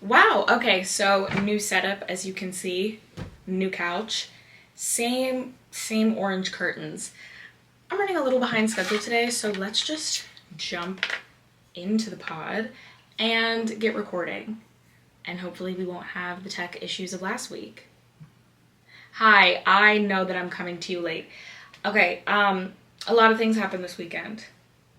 Wow, okay, so new setup as you can see, new couch, same orange curtains. I'm running a little behind schedule today, so let's just jump into the pod and get recording. And hopefully we won't have the tech issues of last week. Hi, I know that I'm coming to you late. Okay, a lot of things happened this weekend.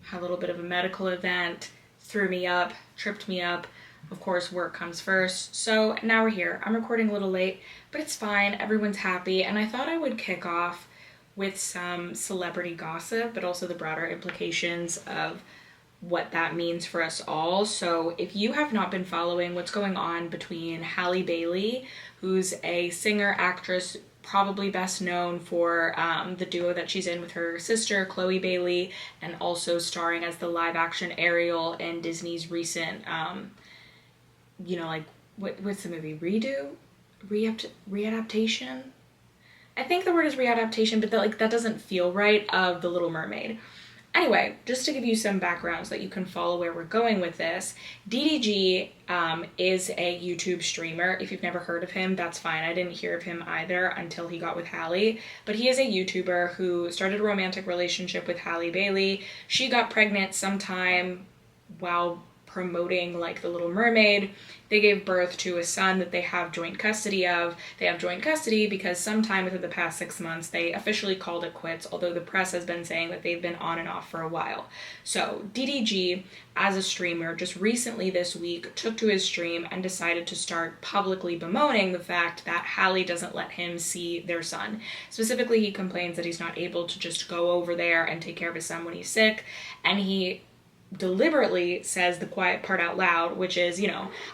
Had a little bit of a medical event, threw me up, tripped me up. Of course, work comes first. So now we're here. I'm recording a little late, but it's fine. Everyone's happy. And I thought I would kick off with some celebrity gossip, but also the broader implications of what that means for us all. So if you have not been following what's going on between Halle Bailey, who's a singer, actress, probably best known for the duo that she's in with her sister, Chloe Bailey, and also starring as the live action Ariel in Disney's recent, what's the movie? Readaptation? I think the word is readaptation, but that doesn't feel right, of The Little Mermaid. Anyway, just to give you some background so that you can follow where we're going with this, DDG is a YouTube streamer. If you've never heard of him, that's fine. I didn't hear of him either until he got with Halle. But he is a YouTuber who started a romantic relationship with Halle Bailey. She got pregnant sometime while promoting The Little Mermaid. They gave birth to a son that they have joint custody of. They have joint custody because sometime within the past 6 months they officially called it quits, although the press has been saying that they've been on and off for a while. So DDG, as a streamer, just recently this week took to his stream and decided to start publicly bemoaning the fact that Halle doesn't let him see their son. Specifically, he complains that he's not able to just go over there and take care of his son when he's sick, and he deliberately says the quiet part out loud, which is,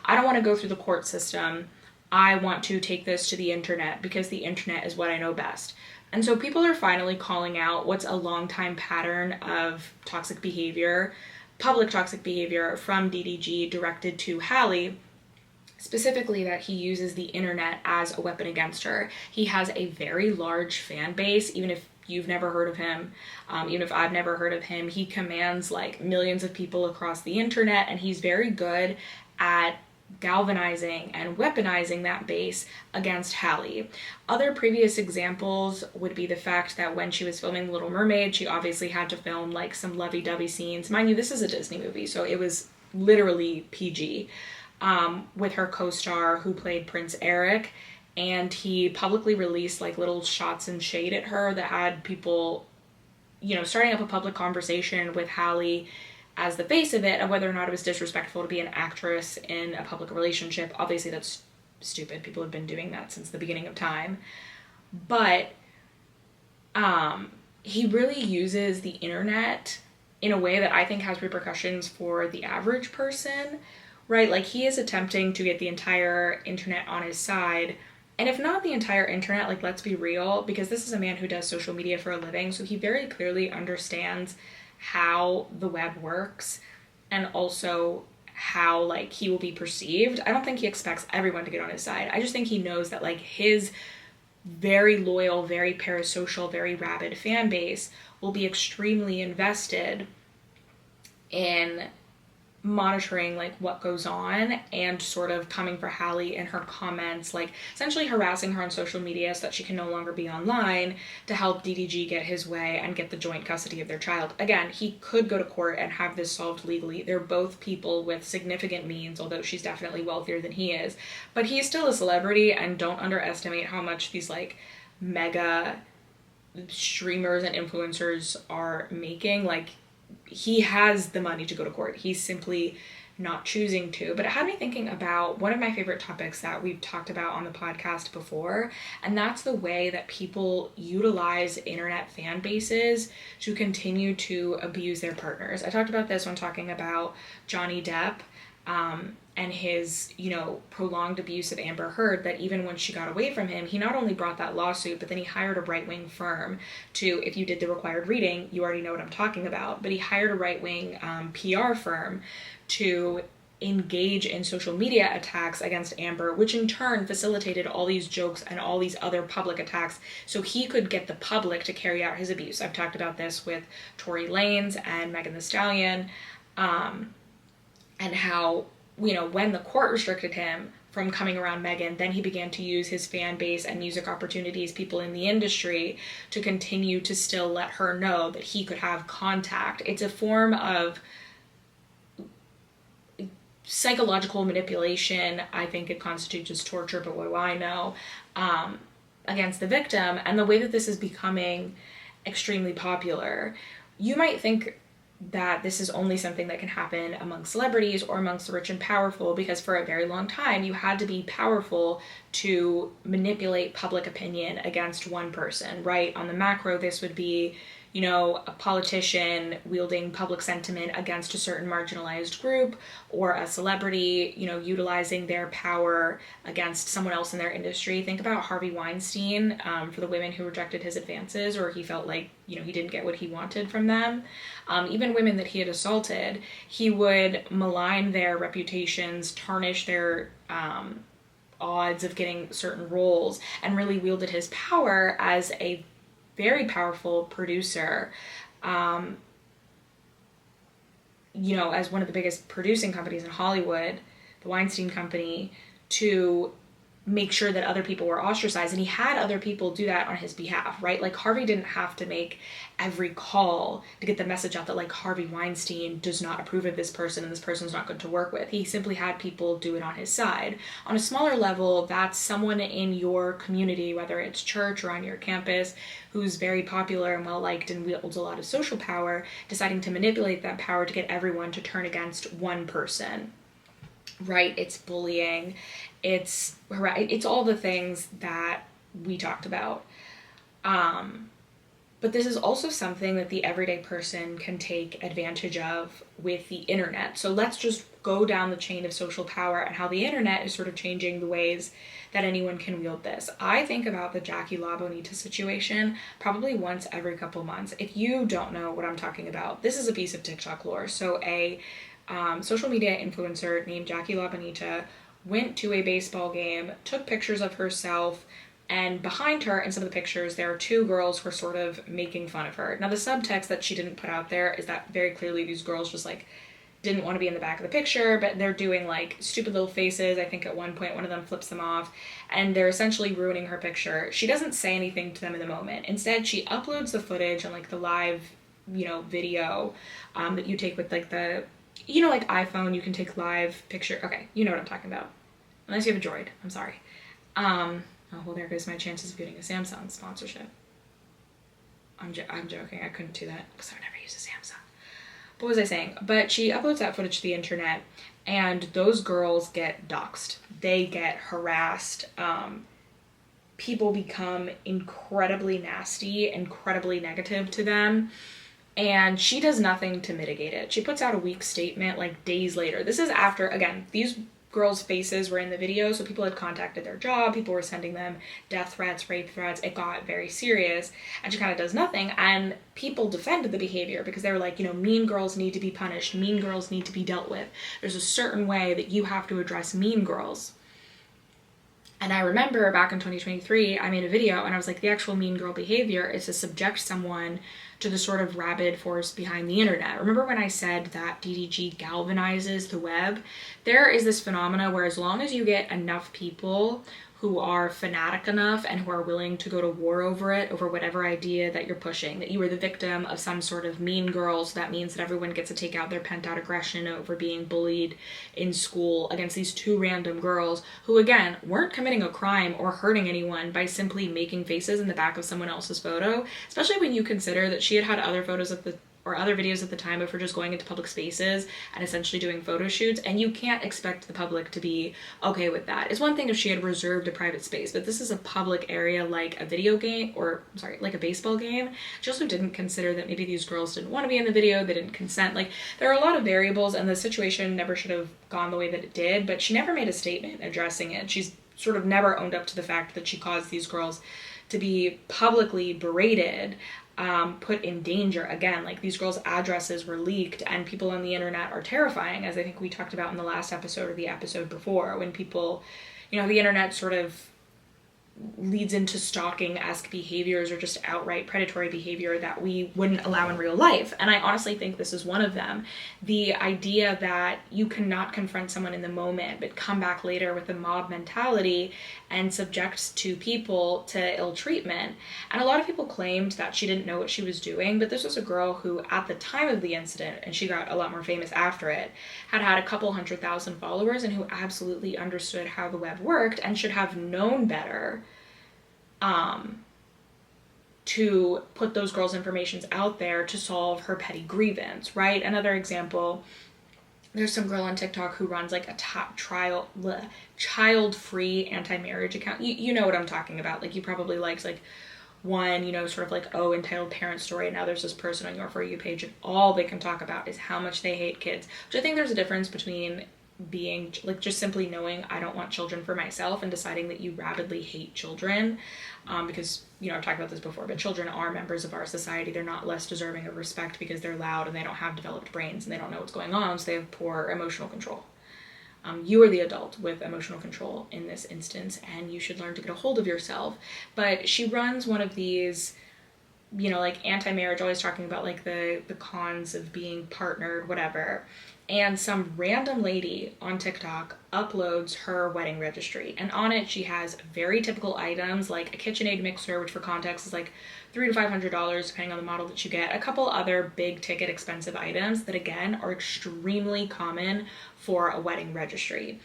I don't want to go through the court system. I want to take this to the internet because the internet is what I know best. And so people are finally calling out what's a long-time pattern of toxic behavior, public toxic behavior from DDG directed to Halle, specifically that he uses the internet as a weapon against her. He has a very large fan base, even if you've never heard of him, even if I've never heard of him. He commands millions of people across the internet, and he's very good at galvanizing and weaponizing that base against Halle. Other previous examples would be the fact that when she was filming The Little Mermaid, she obviously had to film some lovey-dovey scenes. Mind you, this is a Disney movie, so it was literally PG, with her co-star who played Prince Eric. And he publicly released little shots and shade at her that had people, starting up a public conversation with Halle as the face of it, of whether or not it was disrespectful to be an actress in a public relationship. Obviously that's stupid. People have been doing that since the beginning of time. But he really uses the internet in a way that I think has repercussions for the average person, right? He is attempting to get the entire internet on his side. And if not the entire internet, let's be real, because this is a man who does social media for a living, so he very clearly understands how the web works and also how, he will be perceived. I don't think he expects everyone to get on his side. I just think he knows that, his very loyal, very parasocial, very rabid fan base will be extremely invested in monitoring what goes on and sort of coming for Halle and her comments, essentially harassing her on social media so that she can no longer be online, to help DDG get his way and get the joint custody of their child. Again, he could go to court and have this solved legally. They're both people with significant means, although she's definitely wealthier than he is, but he's still a celebrity, and don't underestimate how much these mega streamers and influencers are making. He has the money to go to court. He's simply not choosing to. But it had me thinking about one of my favorite topics that we've talked about on the podcast before, and that's the way that people utilize internet fan bases to continue to abuse their partners. I talked about this when talking about Johnny Depp, and his, prolonged abuse of Amber Heard, that even when she got away from him, he not only brought that lawsuit, but then he hired a right-wing firm to, if you did the required reading, you already know what I'm talking about, but he hired a right-wing PR firm to engage in social media attacks against Amber, which in turn facilitated all these jokes and all these other public attacks so he could get the public to carry out his abuse. I've talked about this with Tory Lanez and Megan Thee Stallion, and how when the court restricted him from coming around Meghan, then he began to use his fan base and music opportunities, people in the industry, to continue to still let her know that he could have contact. It's a form of psychological manipulation. I think it constitutes as torture, but what do I know, against the victim. And the way that this is becoming extremely popular, you might think that this is only something that can happen among celebrities or amongst the rich and powerful, because for a very long time you had to be powerful to manipulate public opinion against one person, right? On the macro, this would be, a politician wielding public sentiment against a certain marginalized group, or a celebrity, utilizing their power against someone else in their industry. Think about Harvey Weinstein, for the women who rejected his advances, or he felt like, he didn't get what he wanted from them. Even women that he had assaulted, he would malign their reputations, tarnish their odds of getting certain roles, and really wielded his power as a very powerful producer, as one of the biggest producing companies in Hollywood, the Weinstein Company, to make sure that other people were ostracized. And he had other people do that on his behalf, right? Like, Harvey didn't have to make every call to get the message out that, like, Harvey Weinstein does not approve of this person and this person's not good to work with. He simply had people do it on his side. On a smaller level, that's someone in your community, whether it's church or on your campus, who's very popular and well-liked and wields a lot of social power, deciding to manipulate that power to get everyone to turn against one person, right? It's bullying. It's all the things that we talked about. But this is also something that the everyday person can take advantage of with the internet. So let's just go down the chain of social power and how the internet is sort of changing the ways that anyone can wield this. I think about the Jackie LaBonita situation probably once every couple months. If you don't know what I'm talking about, this is a piece of TikTok lore. So a social media influencer named Jackie LaBonita went to a baseball game, took pictures of herself, and behind her in some of the pictures, there are two girls who are sort of making fun of her. Now, the subtext that she didn't put out there is that very clearly these girls just, like, didn't want to be in the back of the picture, but they're doing, like, stupid little faces. I think at one point one of them flips them off, and they're essentially ruining her picture. She doesn't say anything to them in the moment. Instead, she uploads the footage and, like, the live, video that you take with, like, the... like iPhone, you can take live picture. Okay, you know what I'm talking about. Unless you have a Droid. I'm sorry. Oh, well, there goes my chances of getting a Samsung sponsorship. I'm joking. I couldn't do that because I would never use a Samsung. What was I saying? But she uploads that footage to the internet, and those girls get doxxed. They get harassed. People become incredibly nasty, incredibly negative to them. And she does nothing to mitigate it. She puts out a weak statement like days later. This is after, again, these girls' faces were in the video, so people had contacted their job, people were sending them death threats, rape threats. It got very serious, and she kind of does nothing. And people defended the behavior because they were like, mean girls need to be punished, mean girls need to be dealt with. There's a certain way that you have to address mean girls. And I remember back in 2023, I made a video and I was like, the actual mean girl behavior is to subject someone to the sort of rabid force behind the internet. Remember when I said that DDG galvanizes the web? There is this phenomena where as long as you get enough people who are fanatic enough and who are willing to go to war over it, over whatever idea that you're pushing, that you are the victim of some sort of mean girl, so that means that everyone gets to take out their pent out aggression over being bullied in school against these two random girls who, again, weren't committing a crime or hurting anyone by simply making faces in the back of someone else's photo, especially when you consider that she had other photos or other videos at the time of her just going into public spaces and essentially doing photo shoots, and you can't expect the public to be okay with that. It's one thing if she had reserved a private space, but this is a public area like a like a baseball game. She also didn't consider that maybe these girls didn't want to be in the video, they didn't consent. Like, there are a lot of variables, and the situation never should have gone the way that it did, but she never made a statement addressing it. She's sort of never owned up to the fact that she caused these girls to be publicly berated, put in danger. Again, like, these girls' addresses were leaked, and people on the internet are terrifying, as I think we talked about in the last episode or the episode before, when people, the internet sort of leads into stalking-esque behaviors or just outright predatory behavior that we wouldn't allow in real life. And I honestly think this is one of them. The idea that you cannot confront someone in the moment, but come back later with a mob mentality and subject two people to ill treatment. And a lot of people claimed that she didn't know what she was doing, but this was a girl who, at the time of the incident, and she got a lot more famous after it, had a couple 100,000 followers and who absolutely understood how the web worked and should have known better to put those girls' informations out there to solve her petty grievance, right? Another example, there's some girl on TikTok who runs like a child-free anti-marriage account. You know what I'm talking about. Like, you probably liked like one, you know, sort of like, oh, entitled parent story, and now there's this person on your For You page and all they can talk about is how much they hate kids. Which I think there's a difference between being like just simply knowing I don't want children for myself and deciding that you rabidly hate children, because, you know, I've talked about this before, but children are members of our society. They're not less deserving of respect because they're loud and they don't have developed brains and they don't know what's going on, so they have poor emotional control. You are the adult with emotional control in this instance, and you should learn to get a hold of yourself. But she runs one of these, you know, like anti-marriage, always talking about like the cons of being partnered, whatever. And some random lady on TikTok uploads her wedding registry. And on it, she has very typical items like a KitchenAid mixer, which for context is like $300 to $500, depending on the model that you get. A couple other big ticket expensive items that, again, are extremely common for a wedding registry.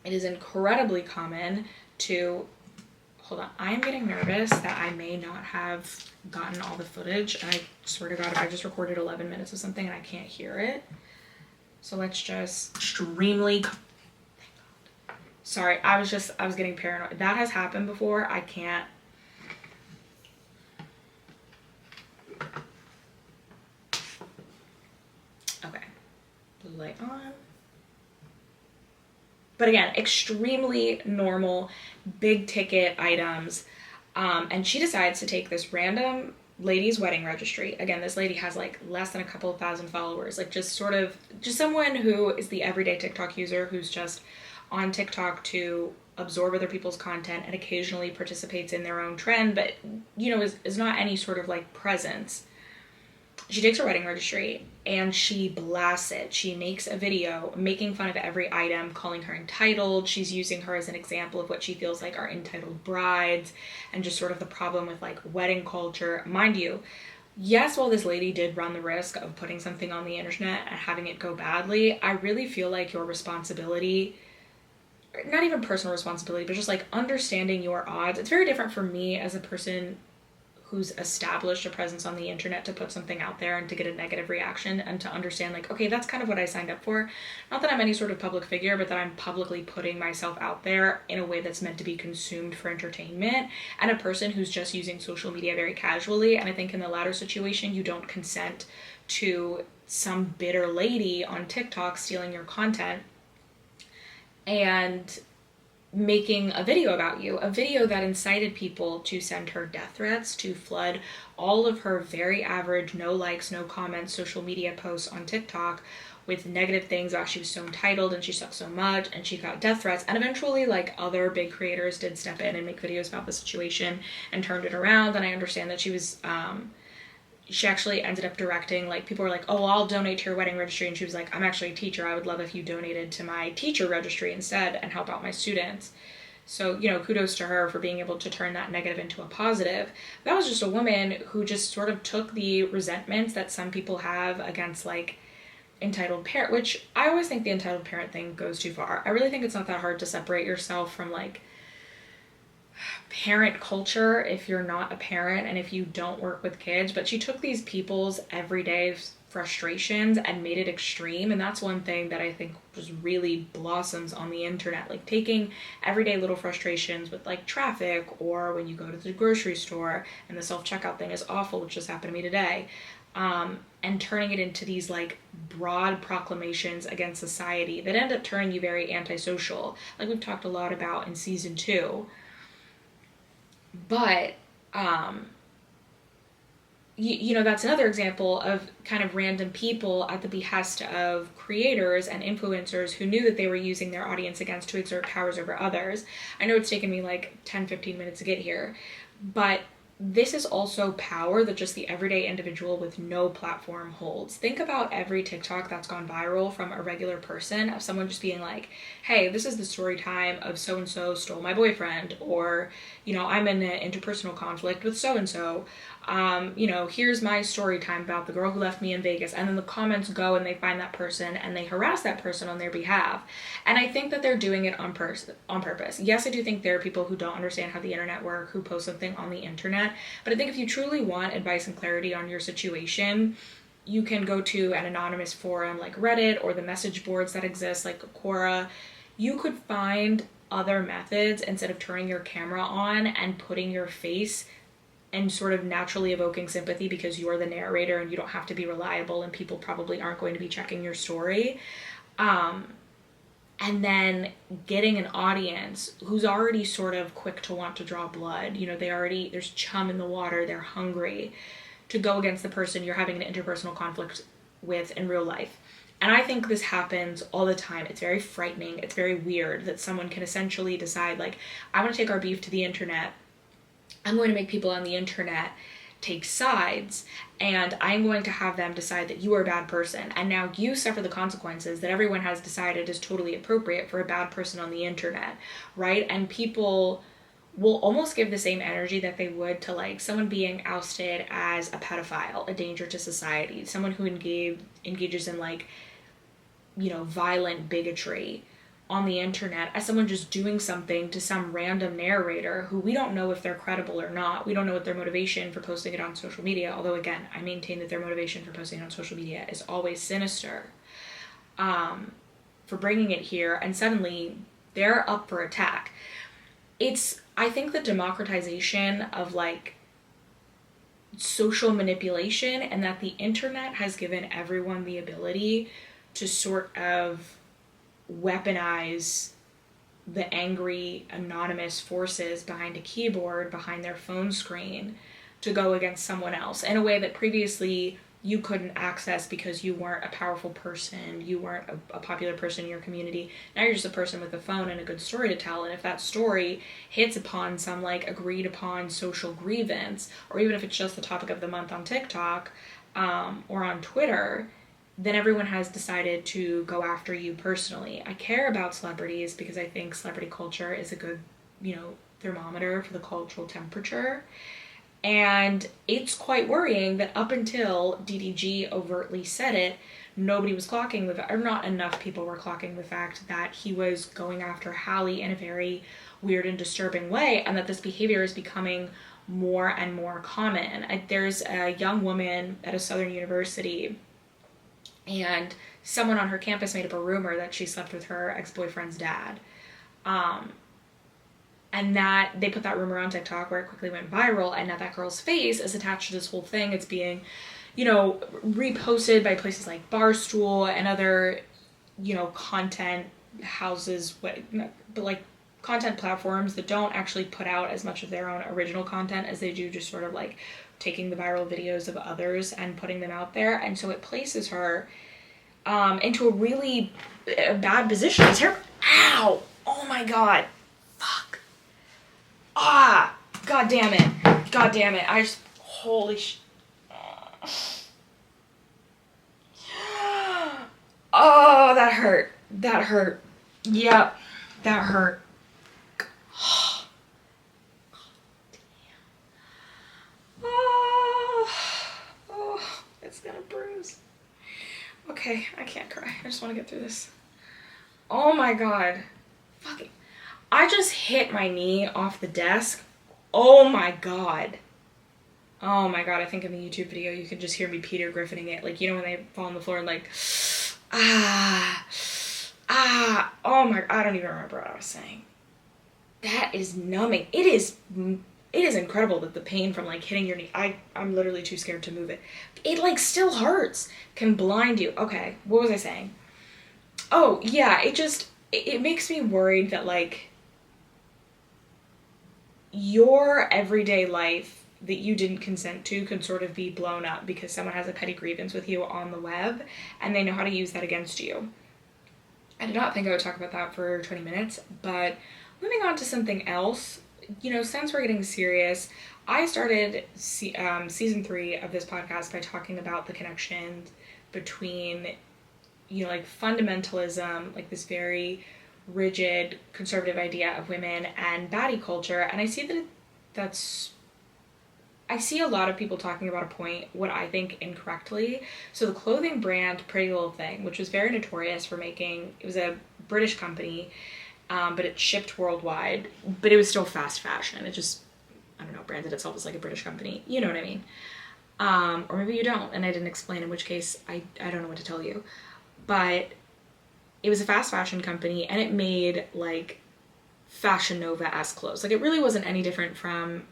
It is incredibly common to... Hold on, I am getting nervous that I may not have gotten all the footage. And I swear to God, if I just recorded 11 minutes of something and I can't hear it. So let's just extremely... Sorry, I was getting paranoid. That has happened before. I can't... Okay. Blue light on. But again, extremely normal, big ticket items. And she decides to take this random lady's wedding registry. Again, this lady has like less than a couple of thousand followers, like just someone who is the everyday TikTok user who's just on TikTok to absorb other people's content and occasionally participates in their own trend, but, you know, is not any sort of like presence. She takes her wedding registry and she blasts it. She makes a video making fun of every item, calling her entitled. She's using her as an example of what she feels like are entitled brides and just sort of the problem with like wedding culture. Mind you, yes, while this lady did run the risk of putting something on the internet and having it go badly, I really feel like your responsibility, not even personal responsibility, but just like understanding your odds. It's very different for me as a person who's established a presence on the internet to put something out there and to get a negative reaction and to understand like, okay, that's kind of what I signed up for. Not that I'm any sort of public figure, but that I'm publicly putting myself out there in a way that's meant to be consumed for entertainment, and a person who's just using social media very casually. And I think in the latter situation, you don't consent to some bitter lady on TikTok stealing your content and making a video about you, a video that incited people to send her death threats, to flood all of her very average, no likes, no comments, social media posts on TikTok with negative things about she was so entitled and she sucks so much, and she got death threats. And eventually, like, other big creators did step in and make videos about the situation and turned it around. And I understand that she was, she actually ended up directing, like, people were like, oh, I'll donate to your wedding registry. And she was like, I'm actually a teacher. I would love if you donated to my teacher registry instead and help out my students. So, you know, kudos to her for being able to turn that negative into a positive. That was just a woman who just sort of took the resentments that some people have against, like, entitled parent, which I always think the entitled parent thing goes too far. I really think it's not that hard to separate yourself from, like, parent culture if you're not a parent and if you don't work with kids. But she took these people's everyday frustrations and made it extreme, and that's one thing that I think just really blossoms on the internet, like taking everyday little frustrations with like traffic or when you go to the grocery store and the self-checkout thing is awful, which just happened to me today, and turning it into these like broad proclamations against society that end up turning you very antisocial, like we've talked a lot about in season 2. But that's another example of kind of random people at the behest of creators and influencers who knew that they were using their audience against to exert powers over others. I know it's taken me like 10-15 minutes to get here, but this is also power that just the everyday individual with no platform holds. Think about every TikTok that's gone viral from a regular person, of someone just being like, hey, this is the story time of so-and-so stole my boyfriend, or, I'm in an interpersonal conflict with so-and-so. Here's my story time about the girl who left me in Vegas. And then the comments go and they find that person and they harass that person on their behalf. And I think that they're doing it on purpose. Yes, I do think there are people who don't understand how the internet works, who post something on the internet. But I think if you truly want advice and clarity on your situation, you can go to an anonymous forum like Reddit or the message boards that exist like Quora. You could find other methods instead of turning your camera on and putting your face and sort of naturally evoking sympathy because you're the narrator and you don't have to be reliable and people probably aren't going to be checking your story. And then getting an audience who's already sort of quick to want to draw blood. There's chum in the water, they're hungry to go against the person you're having an interpersonal conflict with in real life. And I think this happens all the time. It's very frightening. It's very weird that someone can essentially decide, like, I want to take our beef to the internet. I'm going to make people on the internet take sides, and I'm going to have them decide that you are a bad person, and now you suffer the consequences that everyone has decided is totally appropriate for a bad person on the internet, right? And people will almost give the same energy that they would to like someone being ousted as a pedophile, a danger to society, someone who engages in like, violent bigotry on the internet, as someone just doing something to some random narrator who we don't know if they're credible or not. We don't know what their motivation for posting it on social media, although again, I maintain that their motivation for posting it on social media is always sinister, for bringing it here, and suddenly they're up for attack. I think the democratization of like social manipulation, and that the internet has given everyone the ability to sort of weaponize the angry anonymous forces behind a keyboard, behind their phone screen, to go against someone else in a way that previously you couldn't access because you weren't a powerful person, you weren't a popular person in your community. Now you're just a person with a phone and a good story to tell, and if that story hits upon some like agreed upon social grievance, or even if it's just the topic of the month on TikTok or on Twitter, then everyone has decided to go after you personally. I care about celebrities because I think celebrity culture is a good, thermometer for the cultural temperature. And it's quite worrying that up until DDG overtly said it, nobody was clocking or not enough people were clocking the fact that he was going after Hallie in a very weird and disturbing way, and that this behavior is becoming more and more common. There's a young woman at a Southern university, and someone on her campus made up a rumor that she slept with her ex-boyfriend's dad. And that they put that rumor on TikTok, where it quickly went viral, and now that girl's face is attached to this whole thing. It's being, reposted by places like Barstool and other, content houses, but like content platforms that don't actually put out as much of their own original content as they do just sort of like taking the viral videos of others and putting them out there. And so it places her into a really bad position. Ow! Oh my god. Fuck. God damn it. Holy Oh, that hurt. Yep, that hurt. It's gonna bruise. Okay, I can't cry. I just want to get through this. Oh my god. Fucking. I just hit my knee off the desk. Oh my god. I think in the YouTube video you can just hear me Peter Griffining it. Like, when they fall on the floor and like, oh my, I don't even remember what I was saying. That is numbing. It is incredible that the pain from like hitting your knee, I'm literally too scared to move it. It like still hurts, can blind you. Okay, what was I saying? Oh yeah, it makes me worried that like your everyday life that you didn't consent to can sort of be blown up because someone has a petty grievance with you on the web and they know how to use that against you. I did not think I would talk about that for 20 minutes, but moving on to something else, since we're getting serious, I started season 3 of this podcast by talking about the connection between, like fundamentalism, like this very rigid conservative idea of women, and baddie culture. And I see I see a lot of people talking about a point, what I think incorrectly. So the clothing brand Pretty Little Thing, which was very notorious for it was a British company, but it shipped worldwide, but it was still fast fashion. It just, I don't know, branded itself as like a British company. You know what I mean? Or maybe you don't, and I didn't explain, in which case I don't know what to tell you. But it was a fast fashion company, and it made like Fashion Nova-esque clothes. Like, it really wasn't any different from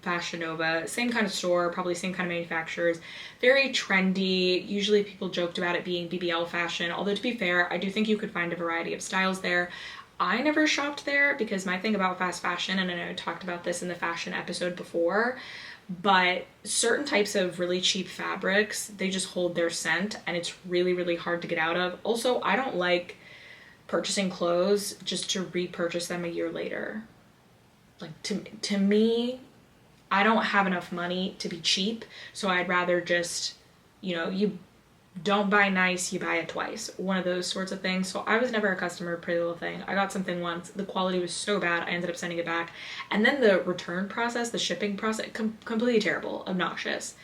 Fashion Nova. Same kind of store, probably same kind of manufacturers. Very trendy. Usually people joked about it being BBL fashion, although to be fair, I do think you could find a variety of styles there. I never shopped there because my thing about fast fashion, and I know I talked about this in the fashion episode before, but certain types of really cheap fabrics, they just hold their scent, and it's really, really hard to get out of. Also, I don't like purchasing clothes just to repurchase them a year later. Like, to me, I don't have enough money to be cheap, so I'd rather just, you don't buy nice, you buy it twice. One of those sorts of things. So I was never a customer of Pretty Little Thing. I got something once. The quality was so bad, I ended up sending it back. And then the return process, the shipping process, completely terrible, obnoxious.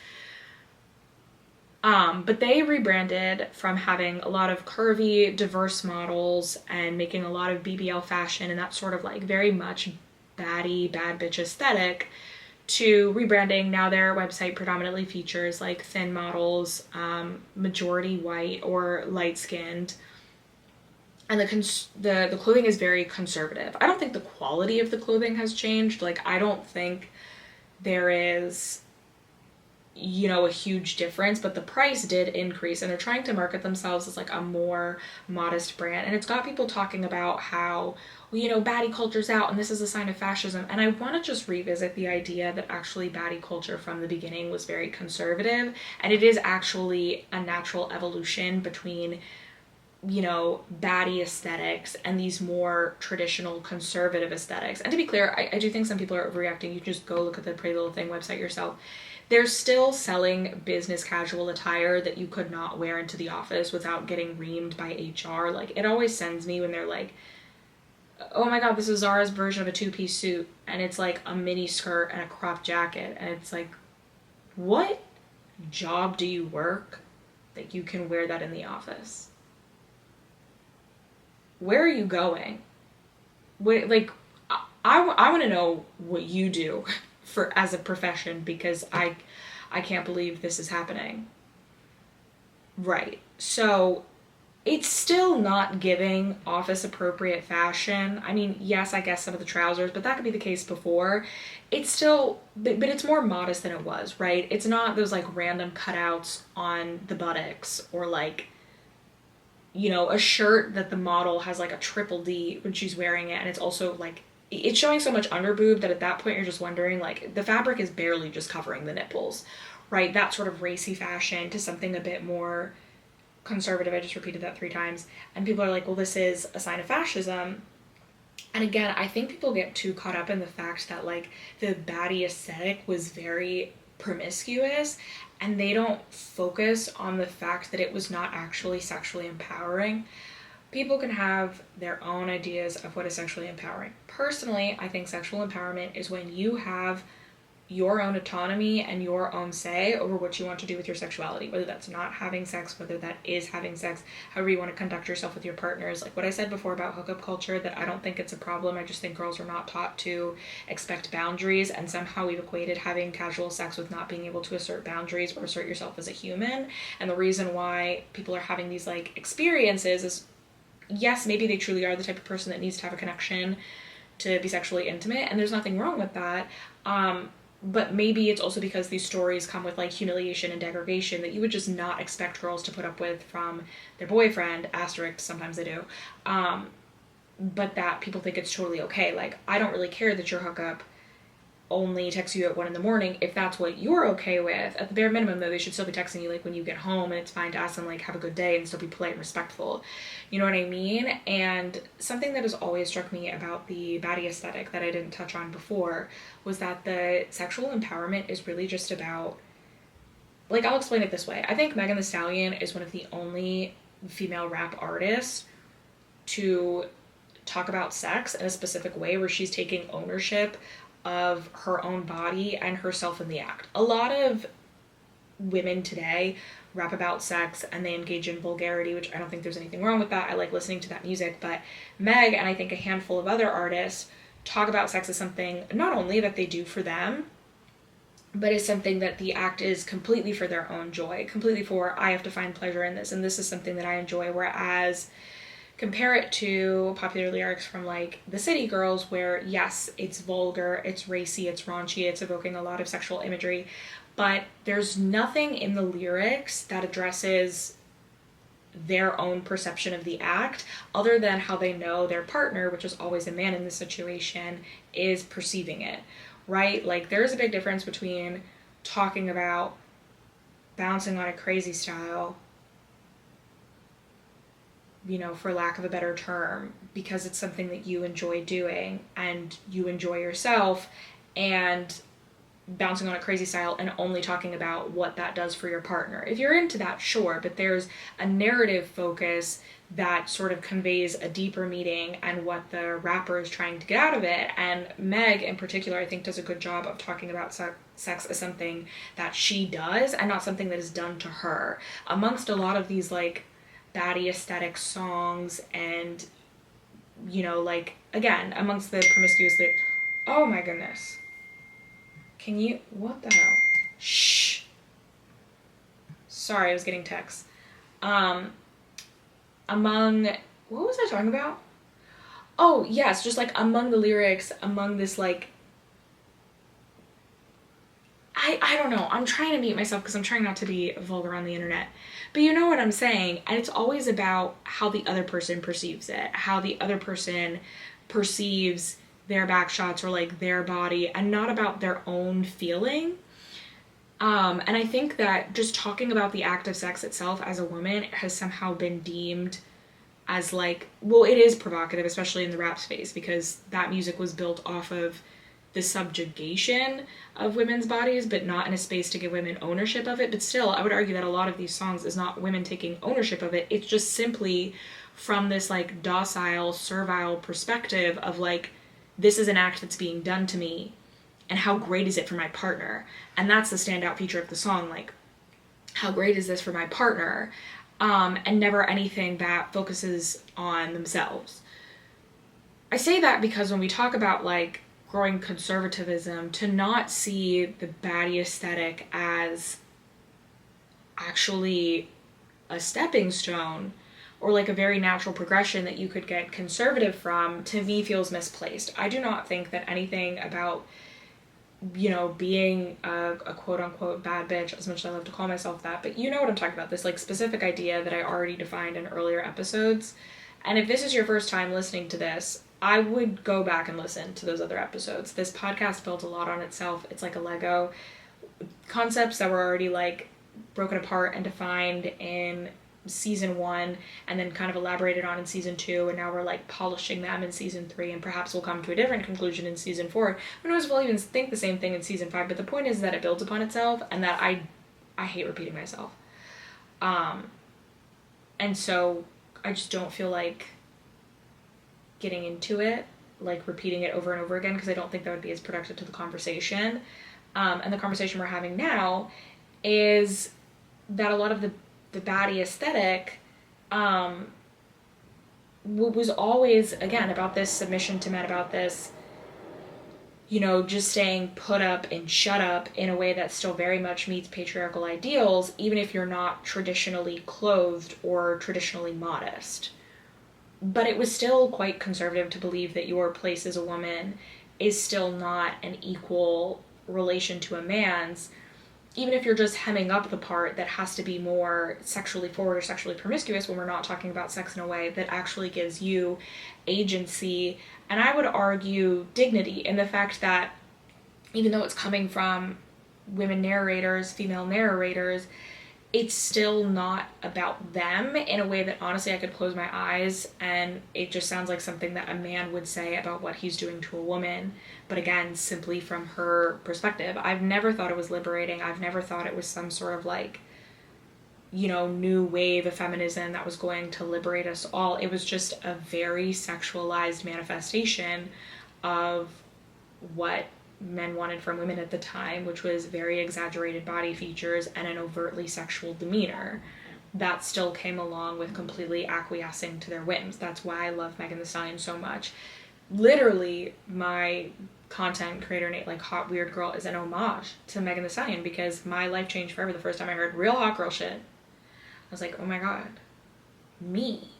But they rebranded from having a lot of curvy, diverse models and making a lot of BBL fashion and that sort of like very much baddie, bad bitch aesthetic, to rebranding. Now their website predominantly features like thin models, majority white or light skinned, and the clothing is very conservative. I don't think the quality of the clothing has changed. Like, I don't think there is, a huge difference, but the price did increase, and they're trying to market themselves as like a more modest brand. And it's got people talking about how, baddie culture's out and this is a sign of fascism. And I want to just revisit the idea that actually baddie culture from the beginning was very conservative, and it is actually a natural evolution between, baddie aesthetics and these more traditional conservative aesthetics. And to be clear, I do think some people are overreacting. You just go look at the Pretty Little Thing website yourself. They're still selling business casual attire that you could not wear into the office without getting reamed by HR. Like, it always sends me when they're like, oh my god, this is Zara's version of a two-piece suit, and it's like a mini skirt and a crop jacket, and it's like, what job do you work that you can wear that in the office? Where are you going? I want to know what you do as a profession, because I can't believe this is happening. Right. So it's still not giving office appropriate fashion. I mean, yes, I guess some of the trousers, but that could be the case before. It's still, but it's more modest than it was, right? It's not those like random cutouts on the buttocks, or like, a shirt that the model has like a triple D when she's wearing it, and it's also like, it's showing so much under boob that at that point you're just wondering, like, the fabric is barely just covering the nipples, right? That sort of racy fashion to something a bit more conservative. I just repeated that 3 times. And people are like, well, this is a sign of fascism. And again, I think people get too caught up in the fact that like the baddie aesthetic was very promiscuous, and they don't focus on the fact that it was not actually sexually empowering. People can have their own ideas of what is sexually empowering. Personally, I think sexual empowerment is when you have your own autonomy and your own say over what you want to do with your sexuality, whether that's not having sex, whether that is having sex, however you want to conduct yourself with your partners. Like what I said before about hookup culture, that I don't think it's a problem. I just think girls are not taught to expect boundaries, and somehow we've equated having casual sex with not being able to assert boundaries or assert yourself as a human. And the reason why people are having these like experiences is, yes, maybe they truly are the type of person that needs to have a connection to be sexually intimate, and there's nothing wrong with that. But maybe it's also because these stories come with like humiliation and degradation that you would just not expect girls to put up with from their boyfriend, asterisk, sometimes they do. But that people think it's totally okay. Like, I don't really care that your hookup only text you at 1 a.m, if that's what you're okay with. At the bare minimum, though, they should still be texting you like when you get home, and it's fine to ask them like have a good day and still be polite and respectful. You know what I mean? And something that has always struck me about the Baddy aesthetic that I didn't touch on before was that the sexual empowerment is really just about, like, I'll explain it this way. I think Megan Thee Stallion is one of the only female rap artists to talk about sex in a specific way where she's taking ownership of her own body and herself in the act. A lot of women today rap about sex and they engage in vulgarity, which I don't think there's anything wrong with that. I like listening to that music, but Meg and I think a handful of other artists talk about sex as something not only that they do for them, but is something that the act is completely for their own joy, completely for, I have to find pleasure in this, and this is something that I enjoy. Whereas compare it to popular lyrics from like the City Girls, where yes, it's vulgar, it's racy, it's raunchy, it's evoking a lot of sexual imagery, but there's nothing in the lyrics that addresses their own perception of the act other than how they know their partner, which is always a man in this situation, is perceiving it, right? Like there's a big difference between talking about bouncing on a crazy style, you know, for lack of a better term, because it's something that you enjoy doing and you enjoy yourself, and bouncing on a crazy style and only talking about what that does for your partner. If you're into that, sure, but there's a narrative focus that sort of conveys a deeper meaning and what the rapper is trying to get out of it. And Meg in particular, I think, does a good job of talking about sex as something that she does and not something that is done to her. Amongst a lot of these like Baddy aesthetic songs and, you know, like, again, amongst the promiscuous oh my goodness. Can you, what the hell? Shh. Sorry, I was getting texts. Among, what was I talking about? Oh, yes, just like among the lyrics, among this like, I don't know, I'm trying to mute myself because I'm trying not to be vulgar on the internet. But you know what I'm saying, and it's always about how the other person perceives it, how the other person perceives their back shots or like their body, and not about their own feeling. And I think that just talking about the act of sex itself as a woman has somehow been deemed as like, well, it is provocative, especially in the rap space, because that music was built off of the subjugation of women's bodies, but not in a space to give women ownership of it. But still, I would argue that a lot of these songs is not women taking ownership of it. It's just simply from this like docile, servile perspective of like, this is an act that's being done to me, and how great is it for my partner? And that's the standout feature of the song, like, how great is this for my partner? And never anything that focuses on themselves. I say that because when we talk about like growing conservatism, to not see the Baddy aesthetic as actually a stepping stone or like a very natural progression that you could get conservative from, to me feels misplaced. I do not think that anything about, you know, being a quote unquote bad bitch, as much as I love to call myself that, but you know what I'm talking about, this like specific idea that I already defined in earlier episodes. And if this is your first time listening to this, I would go back and listen to those other episodes. This podcast built a lot on itself. It's like a Lego. Concepts that were already like broken apart and defined in season 1 and then kind of elaborated on in season 2, and now we're like polishing them in season 3, and perhaps we'll come to a different conclusion in season 4. Who knows if we'll even think the same thing in season 5, but the point is that it builds upon itself, and that I hate repeating myself. And so I just don't feel like getting into it, like repeating it over and over again, because I don't think that would be as productive to the conversation. And the conversation we're having now is that a lot of the Baddy aesthetic was always, again, about this submission to men, about this, you know, just saying put up and shut up in a way that still very much meets patriarchal ideals, even if you're not traditionally clothed or traditionally modest. But it was still quite conservative to believe that your place as a woman is still not an equal relation to a man's, even if you're just hemming up the part that has to be more sexually forward or sexually promiscuous, when we're not talking about sex in a way that actually gives you agency, and I would argue dignity, in the fact that even though it's coming from women narrators, female narrators, it's still not about them in a way that honestly I could close my eyes and it just sounds like something that a man would say about what he's doing to a woman. But again, simply from her perspective. I've never thought it was liberating. I've never thought it was some sort of like, you know, new wave of feminism that was going to liberate us all. It was just a very sexualized manifestation of what men wanted from women at the time, which was very exaggerated body features and an overtly sexual demeanor that still came along with completely acquiescing to their whims. That's why I love Megan Thee Stallion so much. Literally, my content creator Nate, like Hot Weird Girl, is an homage to Megan Thee Stallion because my life changed forever the first time I heard real hot girl shit. I was like, oh my god, me.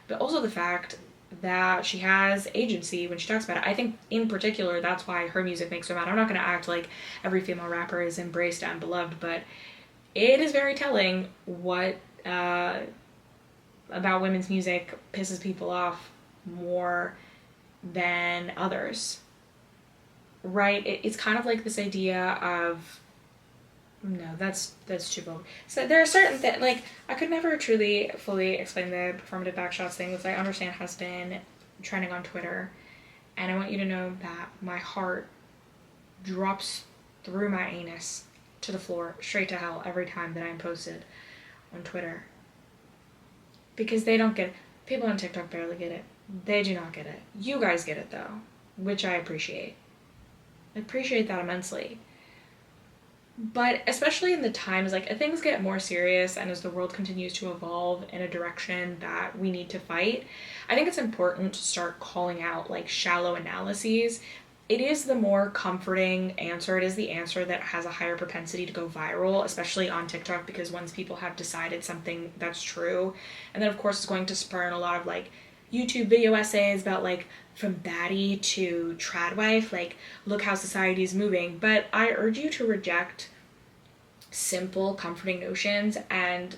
But also the fact that she has agency when she talks about it. I think in particular that's why her music makes me mad. I'm not going to act like every female rapper is embraced and beloved, but it is very telling what about women's music pisses people off more than others, right? It's kind of like this idea of, no, that's too bold. So there are certain things, like, I could never truly fully explain the performative backshots thing, which I understand has been trending on Twitter. And I want you to know that my heart drops through my anus to the floor, straight to hell, every time that I'm posted on Twitter. Because they don't get it. People on TikTok barely get it. They do not get it. You guys get it, though, which I appreciate. I appreciate that immensely. But especially in the times, like, things get more serious and as the world continues to evolve in a direction that we need to fight, I think it's important to start calling out, like, shallow analyses. It is the more comforting answer. It is the answer that has a higher propensity to go viral, especially on TikTok, because once people have decided something that's true, and then, of course, it's going to spur a lot of, like, YouTube video essays about, like, from Baddy to Tradwife, like, look how society is moving. But I urge you to reject simple, comforting notions and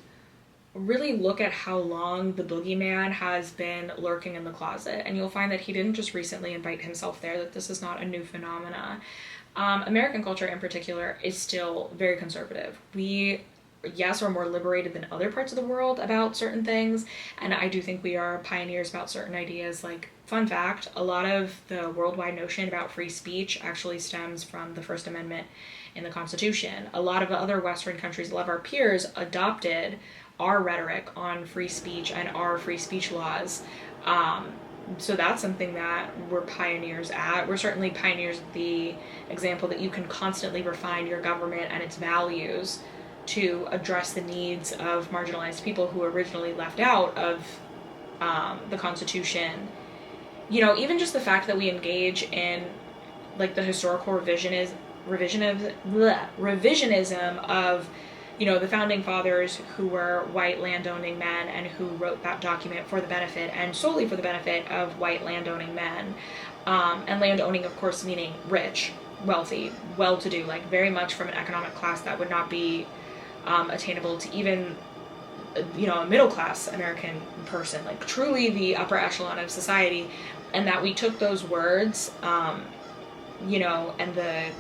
really look at how long the boogeyman has been lurking in the closet. And you'll find that he didn't just recently invite himself there, that this is not a new phenomena. American culture in particular is still very conservative. We, yes, are more liberated than other parts of the world about certain things, and I do think we are pioneers about certain ideas. Like, fun fact, a lot of the worldwide notion about free speech actually stems from the First Amendment in the Constitution. A lot of other Western countries, a lot of our peers adopted our rhetoric on free speech and our free speech laws. So that's something that we're pioneers at. We're certainly pioneers at the example that you can constantly refine your government and its values to address the needs of marginalized people who were originally left out of the Constitution. You know, even just the fact that we engage in, like, the historical revisionism of, you know, the founding fathers who were white landowning men and who wrote that document for the benefit and solely for the benefit of white landowning men. And landowning, of course, meaning rich, wealthy, well-to-do, like very much from an economic class that would not be attainable to even, you know, a middle-class American person, like truly the upper echelon of society. And that we took those words, you know, and the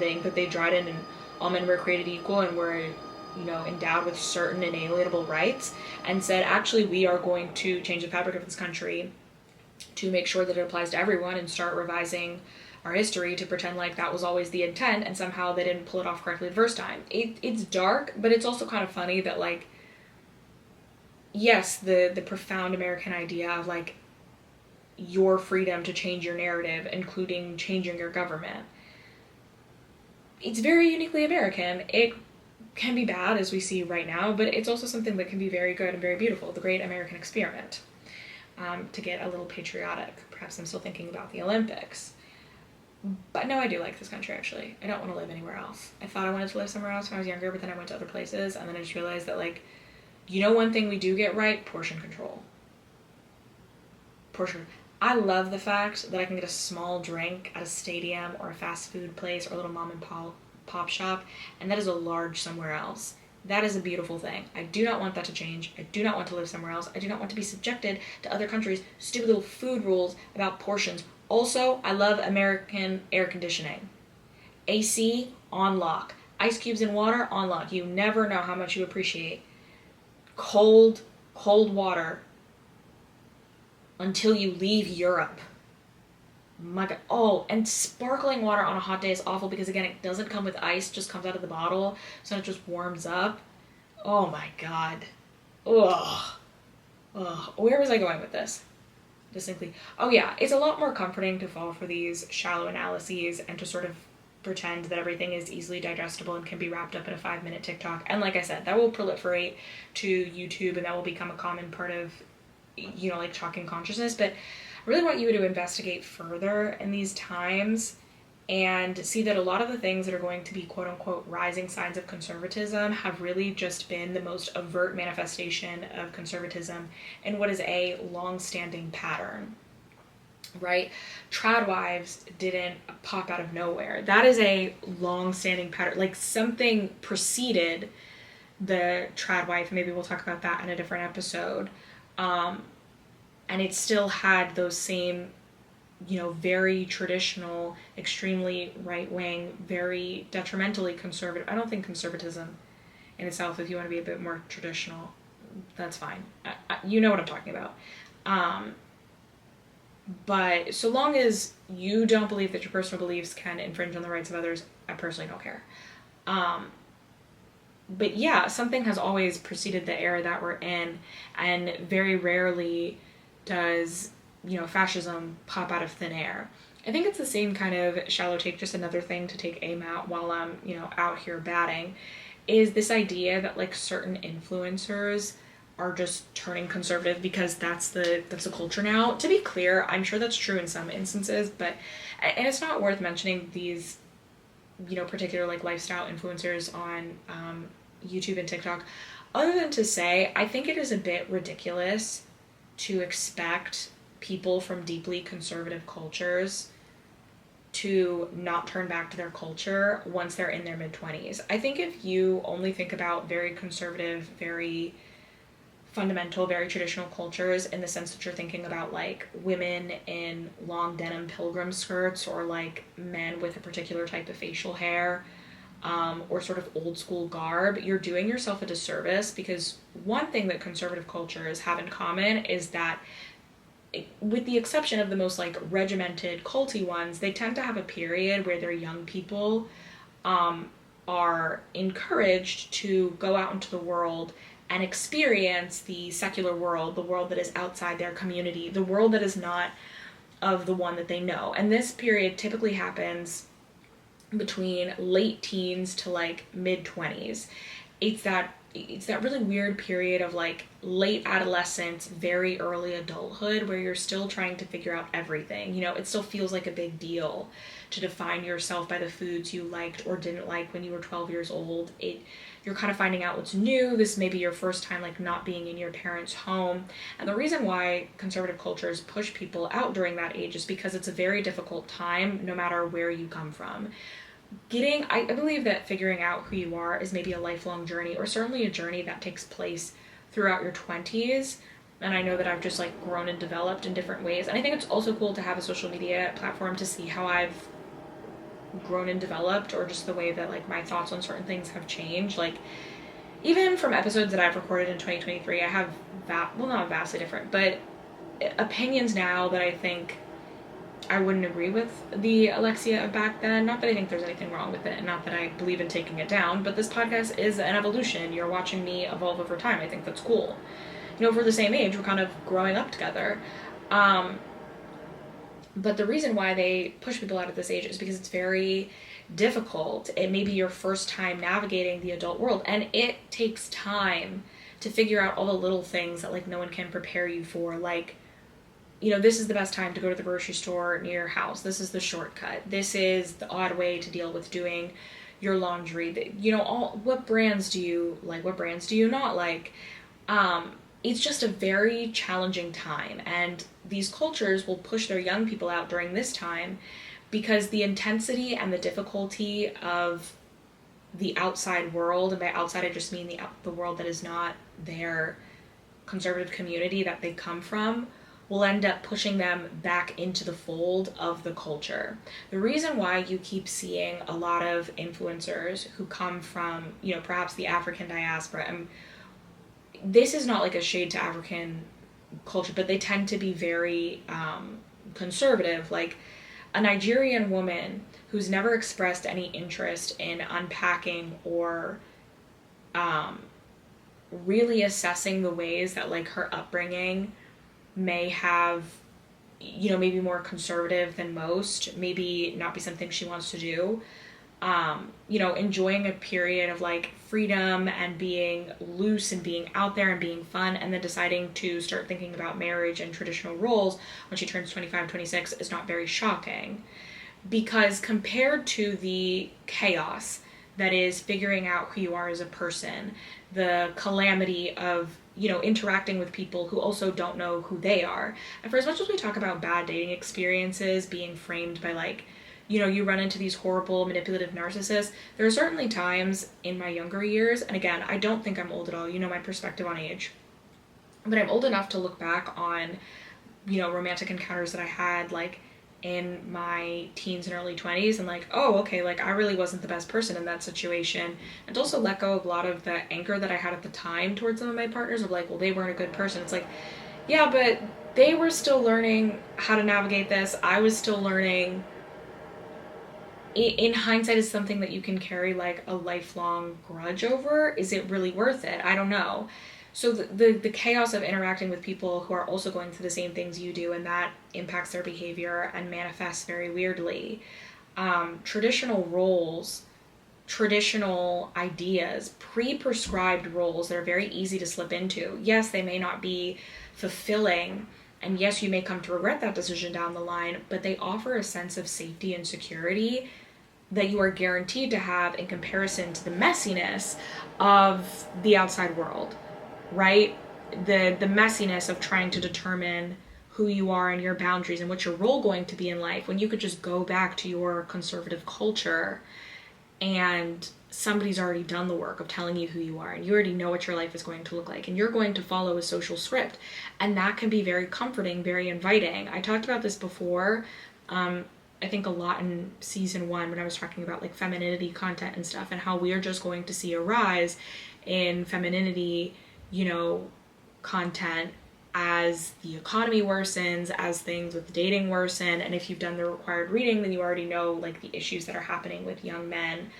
thing that they dried in, and all men were created equal and were, you know, endowed with certain inalienable rights, and said, actually, we are going to change the fabric of this country to make sure that it applies to everyone and start revising our history to pretend like that was always the intent, and somehow they didn't pull it off correctly the first time. It's dark, but it's also kind of funny that, like, yes, the profound American idea of, like, your freedom to change your narrative, including changing your government, it's very uniquely American. It can be bad, as we see right now, but it's also something that can be very good and very beautiful. The great American experiment. To get a little patriotic. Perhaps I'm still thinking about the Olympics. But no, I do like this country, actually. I don't want to live anywhere else. I thought I wanted to live somewhere else when I was younger, but then I went to other places, and then I just realized that, like, you know one thing we do get right? Portion control. I love the fact that I can get a small drink at a stadium or a fast food place or a little mom and pop shop, and that is a large somewhere else. That is a beautiful thing. I do not want that to change. I do not want to live somewhere else. I do not want to be subjected to other countries' stupid little food rules about portions. Also, I love American air conditioning. AC on lock. Ice cubes in water on lock. You never know how much you appreciate cold, cold water until you leave Europe. My God. Oh, and sparkling water on a hot day is awful because, again, it doesn't come with ice, just comes out of the bottle, so it just warms up. Oh my God. Ugh. Ugh. Where was I going with this? Distinctly. Oh yeah, it's a lot more comforting to fall for these shallow analyses and to sort of pretend that everything is easily digestible and can be wrapped up in a 5-minute TikTok. And like I said, that will proliferate to YouTube and that will become a common part of, like talking consciousness. But I really want you to investigate further in these times and see that a lot of the things that are going to be quote unquote rising signs of conservatism have really just been the most overt manifestation of conservatism in what is a long-standing pattern, right? Trad wives didn't pop out of nowhere. That is a long-standing pattern. Like something preceded the trad wife. Maybe we'll talk about that in a different episode. And it still had those same, very traditional, extremely right-wing, very detrimentally conservative. I don't think conservatism in itself, if you want to be a bit more traditional, that's fine. You know what I'm talking about. But so long as you don't believe that your personal beliefs can infringe on the rights of others, I personally don't care. But yeah, something has always preceded the era that we're in, and very rarely does, fascism pop out of thin air. I think it's the same kind of shallow take, just another thing to take aim at while I'm, out here batting, is this idea that like certain influencers are just turning conservative because that's the culture now. To be clear, I'm sure that's true in some instances, and it's not worth mentioning these, particular like lifestyle influencers on YouTube and TikTok, other than to say, I think it is a bit ridiculous to expect people from deeply conservative cultures to not turn back to their culture once they're in their mid-20s. I think if you only think about very conservative, very fundamental, very traditional cultures in the sense that you're thinking about like women in long denim pilgrim skirts or like men with a particular type of facial hair, or sort of old school garb, you're doing yourself a disservice, because one thing that conservative cultures have in common is that, with the exception of the most like regimented culty ones, they tend to have a period where their young people are encouraged to go out into the world and experience the secular world, the world that is outside their community, the world that is not of the one that they know. And this period typically happens between late teens to like mid-20s. It's that really weird period of like late adolescence, very early adulthood, where you're still trying to figure out everything. It still feels like a big deal to define yourself by the foods you liked or didn't like when you were 12 years old. You're kind of finding out what's new. This may be your first time like not being in your parents' home. And the reason why conservative cultures push people out during that age is because it's a very difficult time, no matter where you come from. I believe that figuring out who you are is maybe a lifelong journey, or certainly a journey that takes place throughout your 20s. And I know that I've just like grown and developed in different ways. And I think it's also cool to have a social media platform to see how I've grown and developed, or just the way that like my thoughts on certain things have changed. Like even from episodes that I've recorded in 2023, I have not vastly different, but opinions now that I think I wouldn't agree with the Alexia of back then. Not that I think there's anything wrong with it, and not that I believe in taking it down, but this podcast is an evolution. You're watching me evolve over time. I think that's cool. If we're the same age, we're kind of growing up together. But the reason why they push people out at this age is because it's very difficult. It may be your first time navigating the adult world, and it takes time to figure out all the little things that like no one can prepare you for. Like, this is the best time to go to the grocery store near your house. This is the shortcut. This is the odd way to deal with doing your laundry. What brands do you like? What brands do you not like? It's just a very challenging time. And these cultures will push their young people out during this time because the intensity and the difficulty of the outside world, and by outside I just mean the world that is not their conservative community that they come from, will end up pushing them back into the fold of the culture. The reason why you keep seeing a lot of influencers who come from, perhaps the African diaspora, and this is not like a shade to African culture, but they tend to be very conservative. Like a Nigerian woman who's never expressed any interest in unpacking or really assessing the ways that like her upbringing may have, maybe more conservative than most, maybe not be something she wants to do. Enjoying a period of like freedom and being loose and being out there and being fun, and then deciding to start thinking about marriage and traditional roles when she turns 25, 26 is not very shocking. Because compared to the chaos that is figuring out who you are as a person, the calamity of, interacting with people who also don't know who they are. And for as much as we talk about bad dating experiences being framed by like, you run into these horrible manipulative narcissists, there are certainly times in my younger years, and again, I don't think I'm old at all, my perspective on age, but I'm old enough to look back on, romantic encounters that I had like in my teens and early 20s and like, oh, okay, like I really wasn't the best person in that situation, and to also let go of a lot of the anger that I had at the time towards some of my partners of like, well, they weren't a good person. It's like, yeah, but they were still learning how to navigate this. I was still learning. In hindsight, is something that you can carry like a lifelong grudge over. Is it really worth it? I don't know. So the chaos of interacting with people who are also going through the same things you do, and that impacts their behavior and manifests very weirdly. Traditional roles, traditional ideas, pre-prescribed roles that are very easy to slip into. Yes, they may not be fulfilling, and yes, you may come to regret that decision down the line, but they offer a sense of safety and security that you are guaranteed to have in comparison to the messiness of the outside world, right? The messiness of trying to determine who you are and your boundaries and what your role going to be in life, when you could just go back to your conservative culture and somebody's already done the work of telling you who you are, and you already know what your life is going to look like, and you're going to follow a social script. And that can be very comforting, very inviting. I talked about this before, I think a lot in season 1 when I was talking about like femininity content and stuff, and how we are just going to see a rise in femininity, content as the economy worsens, as things with dating worsen. And if you've done the required reading, then you already know like the issues that are happening with young men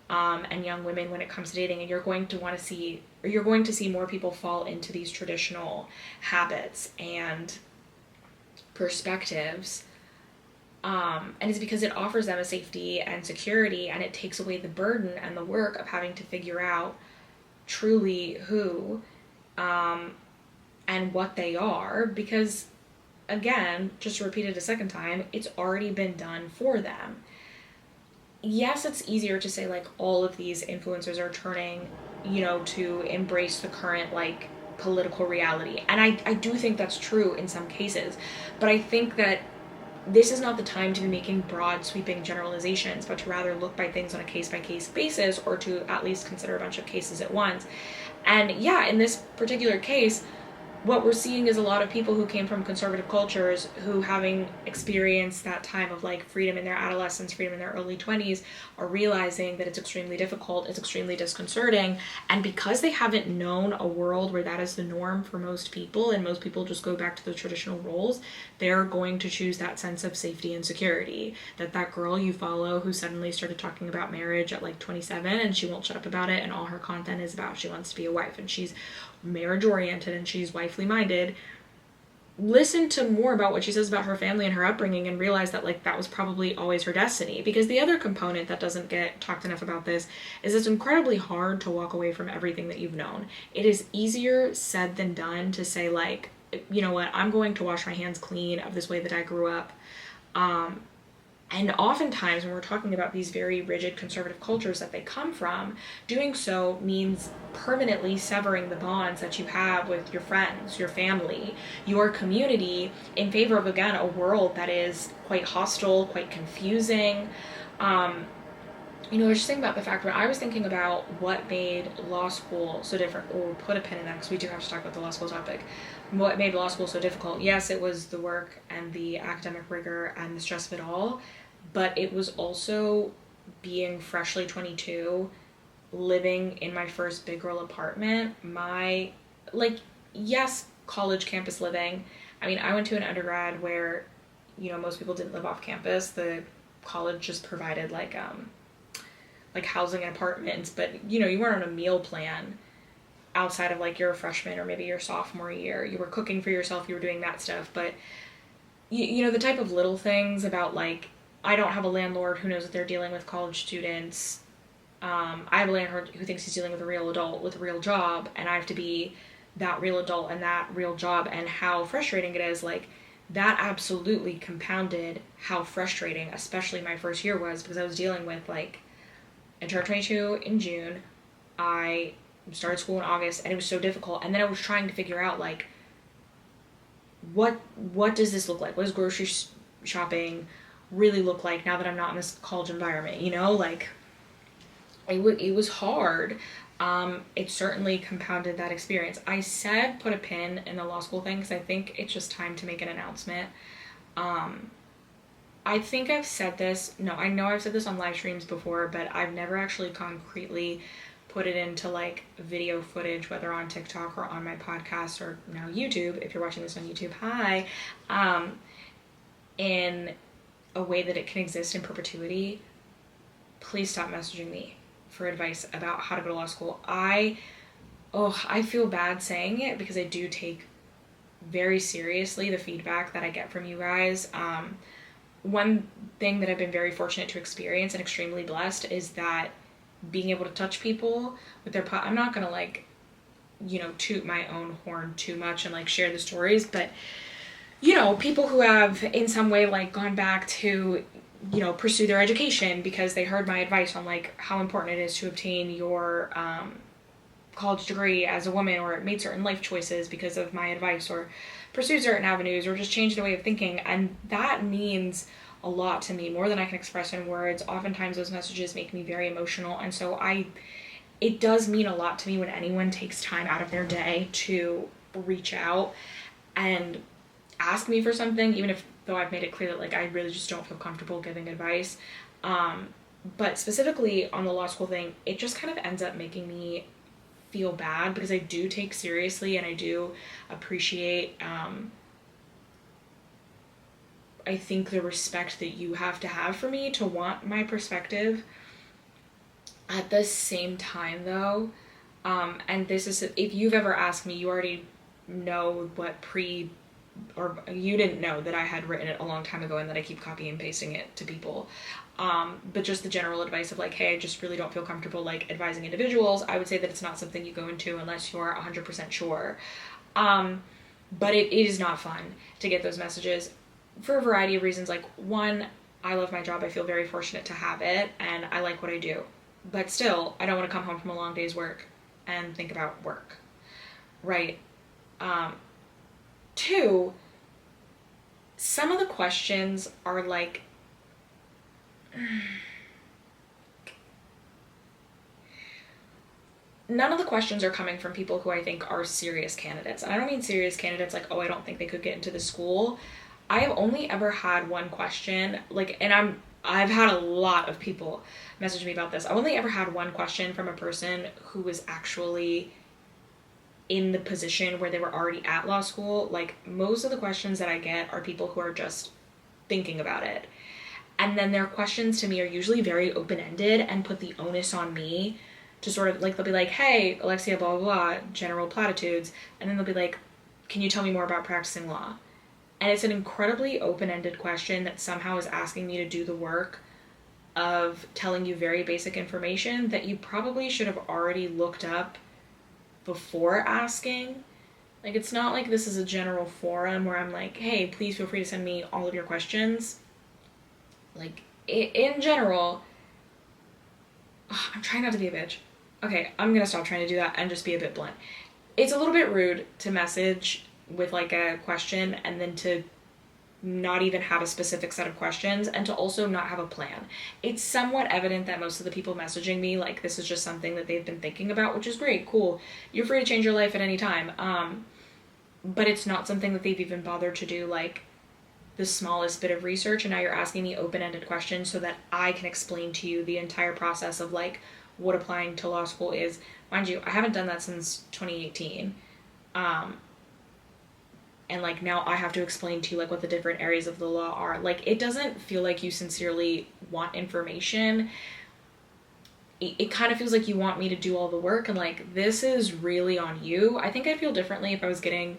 and young women when it comes to dating, and you're going to see more people fall into these traditional habits and perspectives. And it's because it offers them a safety and security, and it takes away the burden and the work of having to figure out truly who and what they are, because again, just to repeat it a second time, it's already been done for them. Yes, it's easier to say like all of these influencers are turning, to embrace the current like political reality. And I do think that's true in some cases, but I think that this is not the time to be making broad sweeping generalizations, but to rather look by things on a case-by-case basis, or to at least consider a bunch of cases at once. And yeah, in this particular case, what we're seeing is a lot of people who came from conservative cultures who, having experienced that time of like freedom in their adolescence, freedom in their early 20s, are realizing that it's extremely difficult, it's extremely disconcerting. And because they haven't known a world where that is the norm for most people, and most people just go back to the traditional roles, they're going to choose that sense of safety and security. That girl you follow who suddenly started talking about marriage at like 27, and she won't shut up about it, and all her content is about she wants to be a wife, and she's marriage oriented, and she's wifely minded. Listen to more about what she says about her family and her upbringing, and realize that like that was probably always her destiny. Because the other component that doesn't get talked enough about this is it's incredibly hard to walk away from everything that you've known. It is easier said than done to say like, you know what, I'm going to wash my hands clean of this way that I grew up. And oftentimes when we're talking about these very rigid conservative cultures that they come from, doing so means permanently severing the bonds that you have with your friends, your family, your community, in favor of, again, a world that is quite hostile, quite confusing, I was just thinking about the fact when I was thinking about what made law school so different, or we'll put a pin in that because we do have to talk about the law school topic. What made law school so difficult? Yes, it was the work and the academic rigor and the stress of it all, but it was also being freshly 22, living in my first big girl apartment. Like, yes, college campus living. I mean, I went to an undergrad where, most people didn't live off campus. The college just provided like housing and apartments, but you weren't on a meal plan outside of like your freshman or maybe your sophomore year. You were cooking for yourself, you were doing that stuff, but the type of little things about like, I don't have a landlord who knows that they're dealing with college students. I have a landlord who thinks he's dealing with a real adult with a real job, and I have to be that real adult and that real job, and how frustrating it is. Like, that absolutely compounded how frustrating, especially my first year was, because I was dealing with like, I turned 22 in June. I started school in August, and it was so difficult. And then I was trying to figure out like, what does this look like? What does grocery shopping really look like now that I'm not in this college environment? Like, it was hard. It certainly compounded that experience. I said put a pin in the law school thing because I think it's just time to make an announcement. I think I've said this. No, I know I've said this on live streams before, but I've never actually concretely put it into like video footage, whether on TikTok or on my podcast or now YouTube. If you're watching this on YouTube, hi. In a way that it can exist in perpetuity. Please stop messaging me for advice about how to go to law school. I feel bad saying it because I do take very seriously the feedback that I get from you guys. One thing that I've been very fortunate to experience and extremely blessed is that being able to touch people with their I'm not gonna like, toot my own horn too much and like share the stories, but people who have in some way like gone back to pursue their education because they heard my advice on like how important it is to obtain your college degree as a woman, or made certain life choices because of my advice, or pursued certain avenues, or just changed their way of thinking. And that means a lot to me, more than I can express in words. Oftentimes those messages make me very emotional, and so it does mean a lot to me when anyone takes time out of their day to reach out and ask me for something, even if though I've made it clear that like I really just don't feel comfortable giving advice. But specifically on the law school thing, it just kind of ends up making me feel bad because I do take seriously and I do appreciate I think the respect that you have to have for me to want my perspective. At the same time though, and this is, if you've ever asked me, you already know what or you didn't know that I had written it a long time ago and that I keep copying and pasting it to people. But just the general advice of like, hey, I just really don't feel comfortable like advising individuals. I would say that it's not something you go into unless you're 100% sure. But it is not fun to get those messages for a variety of reasons. Like, one, I love my job. I feel very fortunate to have it and I like what I do. But still, I don't want to come home from a long day's work and think about work. Right? Two, some of the questions are like, none of the questions are coming from people who I think are serious candidates. And I don't mean serious candidates like, oh, I don't think they could get into the school. I have only ever had one question, like, and I've had a lot of people message me about this. I've only ever had one question from a person who was actually in the position where they were already at law school. Like, most of the questions that I get are people who are just thinking about it. And then their questions to me are usually very open-ended and put the onus on me to sort of, like, they'll be like, hey, Alexia, blah, blah, blah, general platitudes. And then they'll be like, can you tell me more about practicing law? And it's an incredibly open-ended question that somehow is asking me to do the work of telling you very basic information that you probably should have already looked up before asking. Like, it's not like this is a general forum where I'm like, hey, please feel free to send me all of your questions. Like, in general, I'm trying not to be a bitch. Okay, I'm gonna stop trying to do that and just be a bit blunt. It's a little bit rude to message with like a question and then to not even have a specific set of questions, and to also not have a plan. It's somewhat evident that most of the people messaging me, like, this is just something that they've been thinking about, which is great, cool. You're free to change your life at any time. But it's not something that they've even bothered to do, like, the smallest bit of research, and now you're asking me open-ended questions so that I can explain to you the entire process of, like, what applying to law school is. Mind you, I haven't done that since 2018. And, like, now I have to explain to you, like, what the different areas of the law are. Like, it doesn't feel like you sincerely want information. It kind of feels like you want me to do all the work, and, like, this is really on you. I think I'd feel differently if I was getting,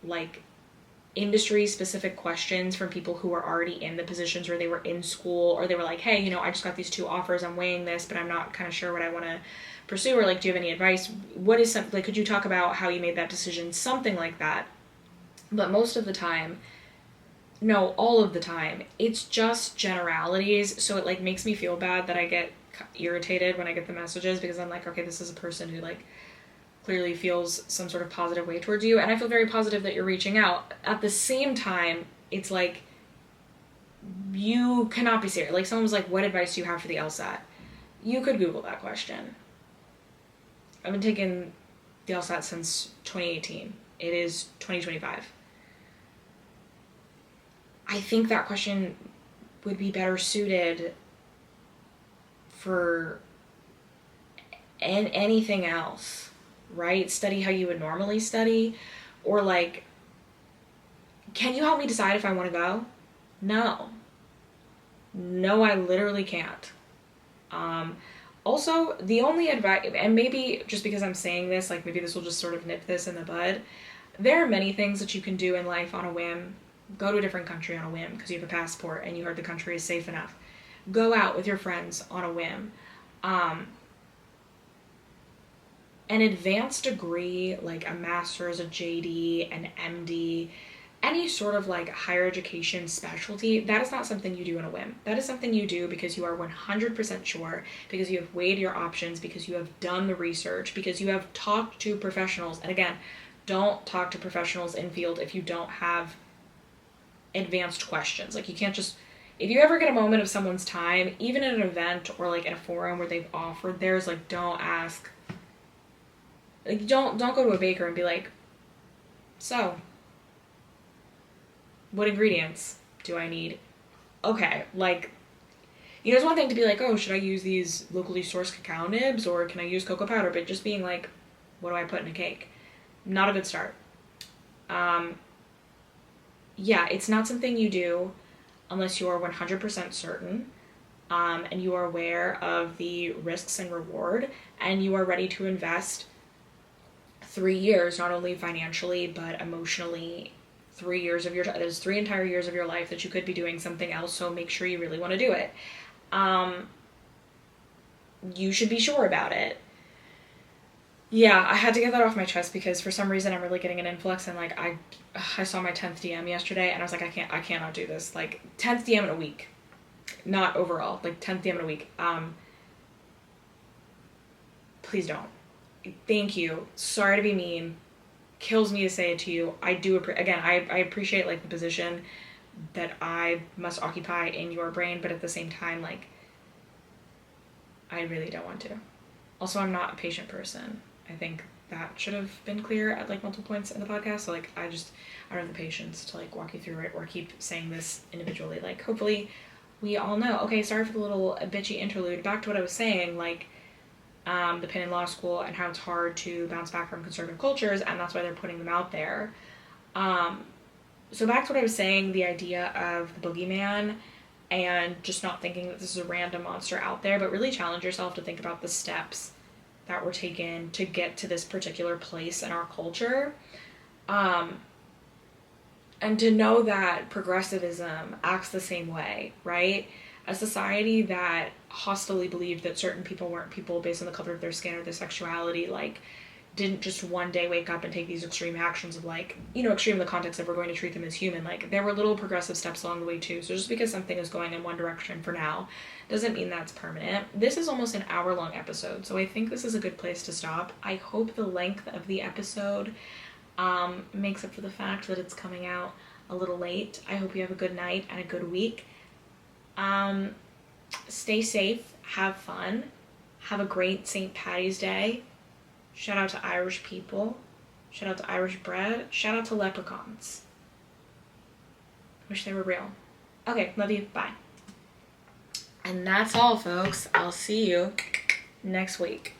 like, industry-specific questions from people who are already in the positions where they were in school, or they were like, hey, you know, I just got these 2 offers, I'm weighing this, but I'm not kind of sure what I want to pursue, or, like, do you have any advice? What is something, like, could you talk about how you made that decision? Something like that. But most of the time, no, all of the time, it's just generalities, so it, like, makes me feel bad that I get irritated when I get the messages, because I'm like, okay, this is a person who, like, clearly feels some sort of positive way towards you, and I feel very positive that you're reaching out. At the same time, it's like, you cannot be serious. Like, someone was like, what advice do you have for the LSAT? You could Google that question. I've been taking the LSAT since 2018. It is 2025. I think that question would be better suited for anything else, right? Study how you would normally study, or, like, can you help me decide if I want to go? No, I literally can't. Also, the only advice, and maybe just because I'm saying this, like, maybe this will just sort of nip this in the bud, there are many things that you can do in life on a whim. Go to a different country on a whim because you have a passport and you heard the country is safe enough. Go out with your friends on a whim. An advanced degree, like a master's, a JD, an MD, any sort of, like, higher education specialty, that is not something you do on a whim. That is something you do because you are 100% sure, because you have weighed your options, because you have done the research, because you have talked to professionals. And again, don't talk to professionals in field if you don't have advanced questions. Like, you can't just, if you ever get a moment of someone's time, even at an event or, like, in a forum where they've offered theirs, like, don't ask, like, don't go to a baker and be like, so, what ingredients do I need? Okay, like, you know, it's one thing to be like, oh, should I use these locally sourced cacao nibs, or can I use cocoa powder? But just being like, what do I put in a cake? Not a good start. Yeah, it's not something you do unless you are 100% certain, and you are aware of the risks and reward, and you are ready to invest 3 years, not only financially, but emotionally. 3 years of your, there's 3 entire years of your life that you could be doing something else, so make sure you really want to do it. You should be sure about it. Yeah, I had to get that off my chest because for some reason I'm really getting an influx, and, like, I saw my 10th DM yesterday and I was like, I cannot do this. Like, 10th DM in a week. Not overall, like 10th DM in a week. Please don't. Thank you. Sorry to be mean. Kills me to say it to you. I do, again, I appreciate, like, the position that I must occupy in your brain, but at the same time, like, I really don't want to. Also, I'm not a patient person. I think that should have been clear at, like, multiple points in the podcast. So, like, I don't have the patience to, like, walk you through it or keep saying this individually. Like, hopefully we all know. Okay, sorry for the little bitchy interlude. Back to what I was saying, like, the pin in law school and how it's hard to bounce back from conservative cultures, and that's why they're putting them out there. So back to what I was saying, the idea of the boogeyman, and just not thinking that this is a random monster out there, but really challenge yourself to think about the steps that were taken to get to this particular place in our culture. And to know that progressivism acts the same way, right? A society that hostilely believed that certain people weren't people based on the color of their skin or their sexuality, like, didn't just one day wake up and take these extreme actions of, like, you know, extreme in the context of we're going to treat them as human. Like, there were little progressive steps along the way too. So just because something is going in one direction for now doesn't mean that's permanent. This is almost an hour-long episode, so I think this is a good place to stop. I hope the length of the episode makes up for the fact that it's coming out a little late. I hope you have a good night and a good week. Stay safe, have fun, have a great St. Patty's Day. Shout out to Irish people. Shout out to Irish bread. Shout out to leprechauns. Wish they were real. Okay, love you. Bye. And that's all, folks. I'll see you next week.